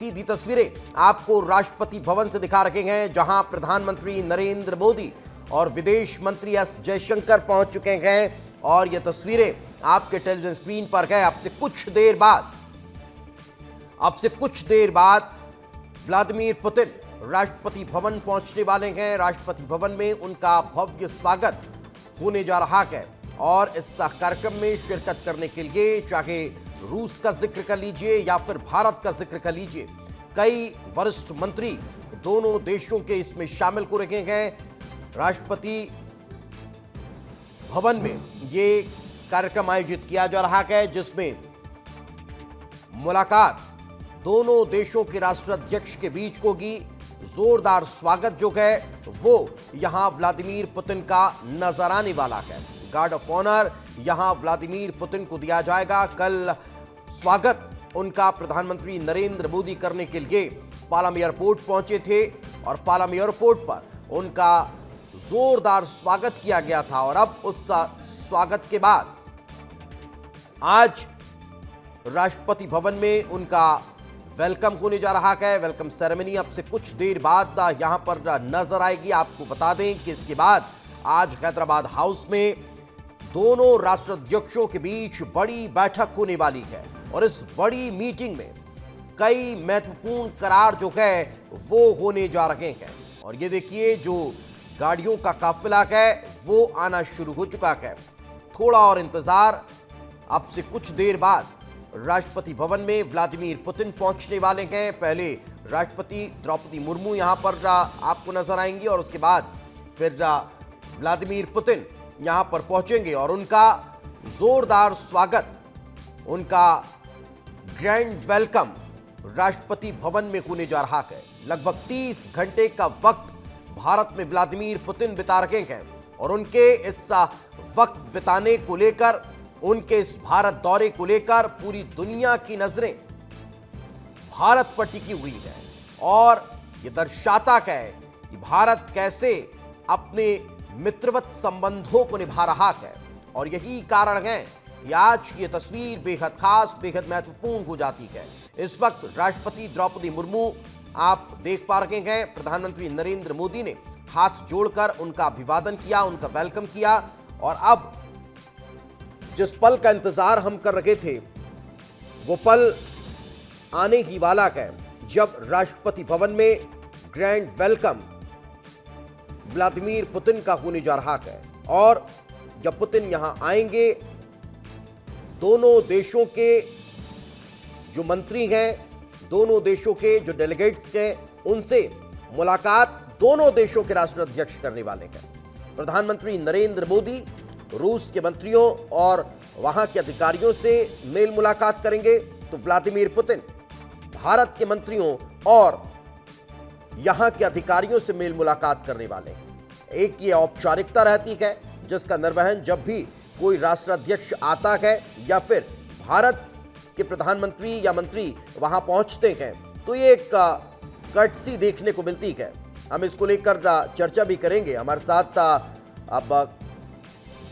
सीधी तस्वीरें आपको राष्ट्रपति भवन से दिखा रखे हैं, जहां प्रधानमंत्री नरेंद्र मोदी और विदेश मंत्री एस जयशंकर पहुंच चुके हैं। और ये तस्वीरें आपके टेलीविजन स्क्रीन पर है। अब से कुछ देर बाद व्लादिमीर पुतिन राष्ट्रपति भवन पहुंचने वाले हैं। राष्ट्रपति भवन में उनका भव्य स्वागत होने जा रहा है और इस कार्यक्रम में शिरकत करने के लिए चाहे रूस का जिक्र कर लीजिए या फिर भारत का जिक्र कर लीजिए, कई वरिष्ठ मंत्री दोनों देशों के इसमें शामिल हो रहे हैं। राष्ट्रपति भवन में ये कार्यक्रम आयोजित किया जा रहा है, जिसमें मुलाकात दोनों देशों के राष्ट्राध्यक्ष के बीच होगी। जोरदार स्वागत जो है वो यहां व्लादिमीर पुतिन का नजर आने वाला है। गार्ड ऑफ ऑनर यहां व्लादिमीर पुतिन को दिया जाएगा। कल स्वागत उनका प्रधानमंत्री नरेंद्र मोदी करने के लिए पालम एयरपोर्ट पहुंचे थे और पालम एयरपोर्ट पर उनका जोरदार स्वागत किया गया था। और अब उस स्वागत के बाद आज राष्ट्रपति भवन में उनका वेलकम होने जा रहा है। वेलकम सेरेमनी अब से कुछ देर बाद यहां पर नजर आएगी। आपको बता दें कि इसके बाद आज हैदराबाद हाउस में दोनों राष्ट्राध्यक्षों के बीच बड़ी बैठक होने वाली है और इस बड़ी मीटिंग में कई महत्वपूर्ण करार जो है वो होने जा रहे हैं। और ये देखिए, जो गाड़ियों का काफिला है वो आना शुरू हो चुका है। थोड़ा और इंतजार, अब से कुछ देर बाद राष्ट्रपति भवन में व्लादिमीर पुतिन पहुंचने वाले हैं। पहले राष्ट्रपति द्रौपदी मुर्मू यहां पर आपको नजर आएंगी और उसके बाद फिर व्लादिमीर पुतिन यहां पर पहुंचेंगे और उनका जोरदार स्वागत, उनका ग्रैंड वेलकम राष्ट्रपति भवन में होने जा रहा है। लगभग 30 घंटे का वक्त भारत में व्लादिमीर पुतिन बिता रहे हैं और उनके इस वक्त बिताने को लेकर, उनके इस भारत दौरे को लेकर पूरी दुनिया की नजरें भारत पर टिकी हुई है। और यह दर्शाता है कि भारत कैसे अपने मित्रवत संबंधों को निभा रहा है। और यही कारण है कि आज ये तस्वीर बेहद खास, बेहद महत्वपूर्ण हो जाती है। इस वक्त राष्ट्रपति द्रौपदी मुर्मू आप देख पा रहे हैं, प्रधानमंत्री नरेंद्र मोदी ने हाथ जोड़कर उनका अभिवादन किया, उनका वेलकम किया। और अब जिस पल का इंतजार हम कर रहे थे वो पल आने ही वाला है, जब राष्ट्रपति भवन में ग्रैंड वेलकम व्लादिमीर पुतिन का होने जा रहा है। और जब पुतिन यहां आएंगे, दोनों देशों के जो मंत्री हैं, दोनों देशों के जो डेलीगेट्स हैं, उनसे मुलाकात दोनों देशों के राष्ट्राध्यक्ष करने वाले हैं। प्रधानमंत्री नरेंद्र मोदी रूस के मंत्रियों और वहां के अधिकारियों से मेल मुलाकात करेंगे, तो व्लादिमीर पुतिन भारत के मंत्रियों और यहां के अधिकारियों से मेल मुलाकात करने वाले हैं। एक ये औपचारिकता रहती है जिसका निर्वहन जब भी कोई राष्ट्राध्यक्ष आता है या फिर भारत के प्रधानमंत्री या मंत्री वहां पहुंचते हैं, तो ये एक कर्टसी देखने को मिलती है। हम इसको लेकर चर्चा भी करेंगे। हमारे साथ अब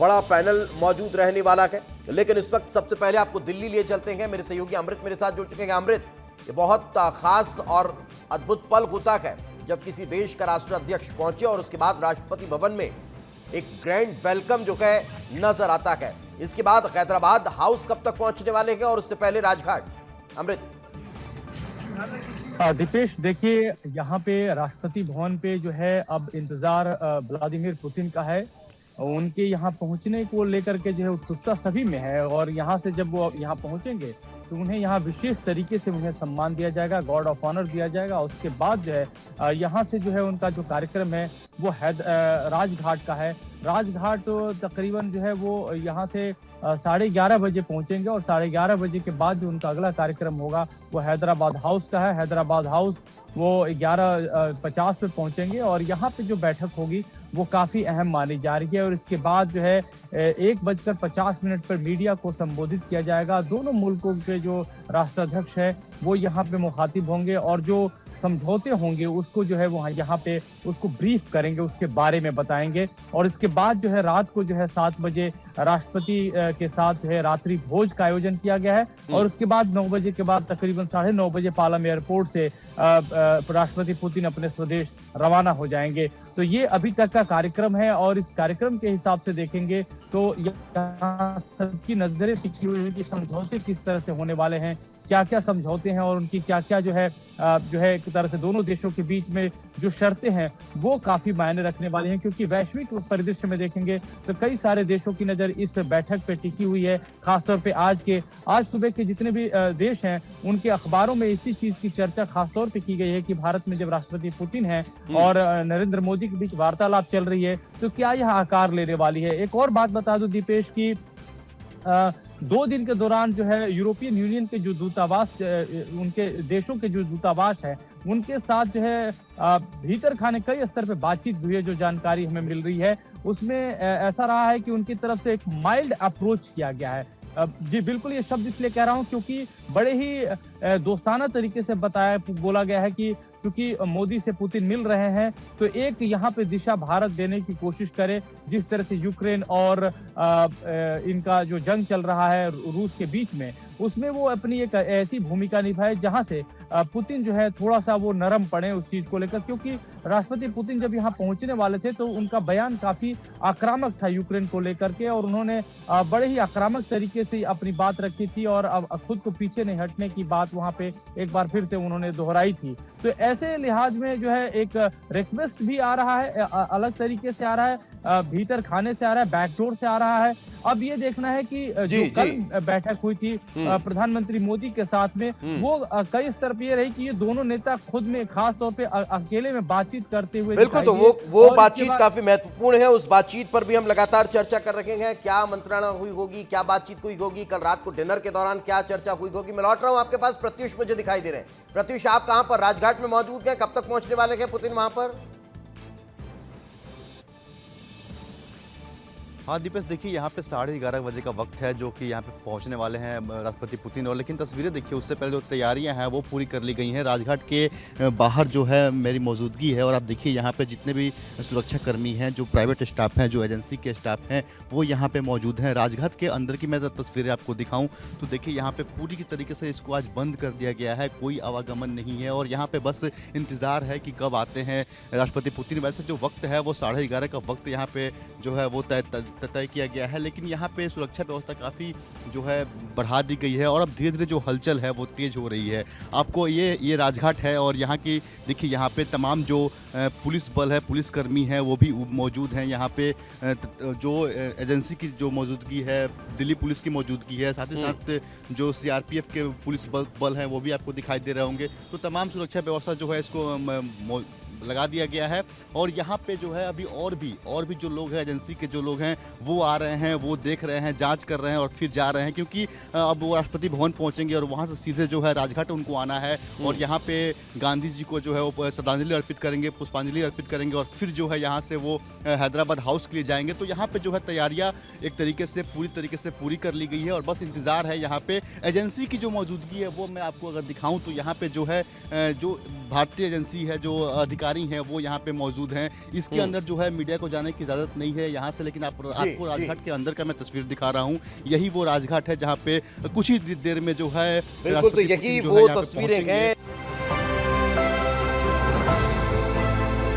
बड़ा पैनल मौजूद रहने वाला है, लेकिन इस वक्त सबसे पहले आपको दिल्ली लिए चलते हैं। मेरे सहयोगी अमृत मेरे साथ जुड़ चुके हैं। अमृत, ये बहुत खास और अद्भुत पल होता है जब किसी देश का राष्ट्राध्यक्ष पहुंचे और उसके बाद राष्ट्रपति भवन में एक ग्रैंड वेलकम जो है नजर आता है। इसके बाद हैदराबाद हाउस कब तक पहुंचने वाले हैं और उससे पहले राजघाट? अमृत। दीपेश, देखिए, यहाँ पे राष्ट्रपति भवन पे जो है अब इंतजार व्लादिमीर पुतिन का है। उनके यहाँ पहुंचने को लेकर के जो है उत्सुकता सभी में है। और यहाँ से जब वो यहाँ पहुंचेंगे तो उन्हें यहाँ विशेष तरीके से उन्हें सम्मान दिया जाएगा, गार्ड ऑफ ऑनर दिया जाएगा। उसके बाद जो है यहाँ से जो है उनका जो कार्यक्रम है वो राजघाट का है। राजघाट तकरीबन जो है वो यहाँ से 11:30 बजे पहुंचेंगे और 11:30 बजे के बाद जो उनका अगला कार्यक्रम होगा वो हैदराबाद हाउस का है। हैदराबाद हाउस वो 11:50 पे पहुंचेंगे और यहाँ पे जो बैठक होगी वो काफी अहम मानी जा रही है। और इसके बाद जो है 1:50 पर मीडिया को संबोधित किया जाएगा। दोनों मुल्कों के जो राष्ट्राध्यक्ष है वो यहाँ पे मुखातिब होंगे और जो समझौते होंगे उसको जो है वो यहाँ पे उसको ब्रीफ करेंगे, उसके बारे में बताएंगे। और इसके बाद जो है रात को जो है 7 बजे राष्ट्रपति के साथ जो है रात्रि भोज का आयोजन किया गया है और उसके बाद 9 बजे के बाद तकरीबन 9:30 बजे पालम एयरपोर्ट से राष्ट्रपति पुतिन अपने स्वदेश रवाना हो जाएंगे। तो ये अभी तक का कार्यक्रम है और इस कार्यक्रम के हिसाब से देखेंगे तो यहाँ सबकी नजरें टिकी हुई है कि समझौते किस तरह से होने वाले हैं, क्या क्या समझौते हैं और उनकी क्या क्या जो है एक तरह से दोनों देशों के बीच में जो शर्तें हैं वो काफी मायने रखने वाली हैं, क्योंकि वैश्विक परिदृश्य में देखेंगे तो कई सारे देशों की नजर इस बैठक पे टिकी हुई है। खासतौर पे आज सुबह के जितने भी देश हैं उनके अखबारों में इसी चीज की चर्चा खासतौर पे की गई है कि भारत में जब राष्ट्रपति पुतिन है और नरेंद्र मोदी के बीच वार्तालाप चल रही है तो क्या यह आकार लेने वाली है। एक और बात बता दूं दीपेश की 2 दिन के दौरान जो है यूरोपियन यूनियन के जो दूतावास उनके देशों के जो दूतावास है उनके साथ जो है भीतर खाने कई स्तर पे बातचीत हुई है। जो जानकारी हमें मिल रही है उसमें ऐसा रहा है कि उनकी तरफ से एक माइल्ड अप्रोच किया गया है। जी बिल्कुल, ये शब्द इसलिए कह रहा हूं क्योंकि बड़े ही दोस्ताना तरीके से बोला गया है कि चूंकि मोदी से पुतिन मिल रहे हैं तो एक यहाँ पे दिशा भारत देने की कोशिश करे। जिस तरह से यूक्रेन और इनका जो जंग चल रहा है रूस के बीच में, उसमें वो अपनी एक ऐसी भूमिका निभाए जहां से पुतिन जो है थोड़ा सा वो नरम पड़े उस चीज को लेकर, क्योंकि राष्ट्रपति पुतिन जब यहाँ पहुंचने वाले थे तो उनका बयान काफी आक्रामक था यूक्रेन को लेकर के और उन्होंने बड़े ही आक्रामक तरीके से अपनी बात रखी थी और अब खुद को पीछे नहीं हटने की बात वहां पे एक बार फिर से उन्होंने दोहराई थी। तो ऐसे लिहाज में जो है एक रिक्वेस्ट भी आ रहा है, अलग तरीके से आ रहा है, भीतर खाने से आ रहा है, बैकडोर से आ रहा है। अब ये देखना है कि जो कल बैठक हुई थी प्रधानमंत्री मोदी के साथ में वो कई स्तर पे ये रही कि ये दोनों नेता खुद में खास तौर पे अकेले में बातचीत करते हुए बिल्कुल, तो वो बातचीत काफी महत्वपूर्ण है। उस बातचीत पर भी हम लगातार चर्चा कर रहे हैं। क्या मंत्रणा हुई होगी, क्या बातचीत हुई होगी, कल रात को डिनर के दौरान क्या चर्चा हुई होगी। मैं लौट रहा हूं आपके पास, प्रत्युष मुझे दिखाई दे रहे हैं। प्रत्युष, आप कहां पर राजघाट में मौजूद हैं, कब तक पहुंचने वाले हैं पुतिन वहां पर? हाँ दीपेश, देखिए यहाँ पे 11:30 बजे का वक्त है जो कि यहाँ पे पहुँचने वाले हैं राष्ट्रपति पुतिन। और लेकिन तस्वीरें देखिए उससे पहले जो तैयारियां हैं वो पूरी कर ली गई हैं। राजघाट के बाहर जो है मेरी मौजूदगी है और आप देखिए यहाँ पे जितने भी सुरक्षा कर्मी हैं, जो प्राइवेट स्टाफ हैं, जो एजेंसी के स्टाफ हैं, वो यहाँ पे मौजूद हैं। राजघाट के अंदर की मैं तस्वीरें आपको दिखाऊँ तो देखिए यहाँ पे पूरी की तरीके से इसको आज बंद कर दिया गया है, कोई आवागमन नहीं है और यहाँ पे बस इंतज़ार है कि कब आते हैं राष्ट्रपति पुतिन। वैसे जो वक्त है वो 11:30 का वक्त यहाँ पे जो है वो तय किया गया है, लेकिन यहाँ पे सुरक्षा व्यवस्था काफ़ी जो है बढ़ा दी गई है और अब धीरे धीरे जो हलचल है वो तेज हो रही है। आपको ये राजघाट है और यहाँ की देखिए यहाँ पे तमाम जो पुलिस बल है, पुलिसकर्मी हैं वो भी मौजूद हैं। यहाँ पे जो एजेंसी की जो मौजूदगी है, दिल्ली पुलिस की मौजूदगी है, साथ ही साथ जो सीआरपीएफ के पुलिस बल हैं वो भी आपको दिखाई दे रहे होंगे। तो तमाम सुरक्षा व्यवस्था जो है इसको लगा दिया गया है और यहाँ पे जो है अभी और भी जो लोग हैं, एजेंसी के जो लोग हैं वो आ रहे हैं, वो देख रहे हैं, जांच कर रहे हैं और फिर जा रहे हैं, क्योंकि अब वो राष्ट्रपति भवन पहुंचेंगे और वहाँ से सीधे जो है राजघाट उनको आना है और यहाँ पे गांधी जी को जो है वो श्रद्धांजलि अर्पित करेंगे, पुष्पांजलि अर्पित करेंगे और फिर जो है यहाँ से वो हैदराबाद हाउस के लिए जाएंगे। तो यहाँ पे जो है तैयारियाँ एक तरीके से पूरी कर ली गई है और बस इंतज़ार है। यहाँ पे एजेंसी की जो मौजूदगी है वो मैं आपको अगर दिखाऊँ तो यहाँ पे जो है जो भारतीय एजेंसी है, जो अधिकारी हैं वो यहाँ पे मौजूद हैं। इसके अंदर जो है मीडिया को जाने की इजाजत नहीं है यहाँ से, लेकिन आपको राजघाट के अंदर का मैं तस्वीर दिखा रहा हूँ। यही वो राजघाट है जहाँ पे कुछ ही देर में जो है बिल्कुल, तो यही वो तस्वीरें हैं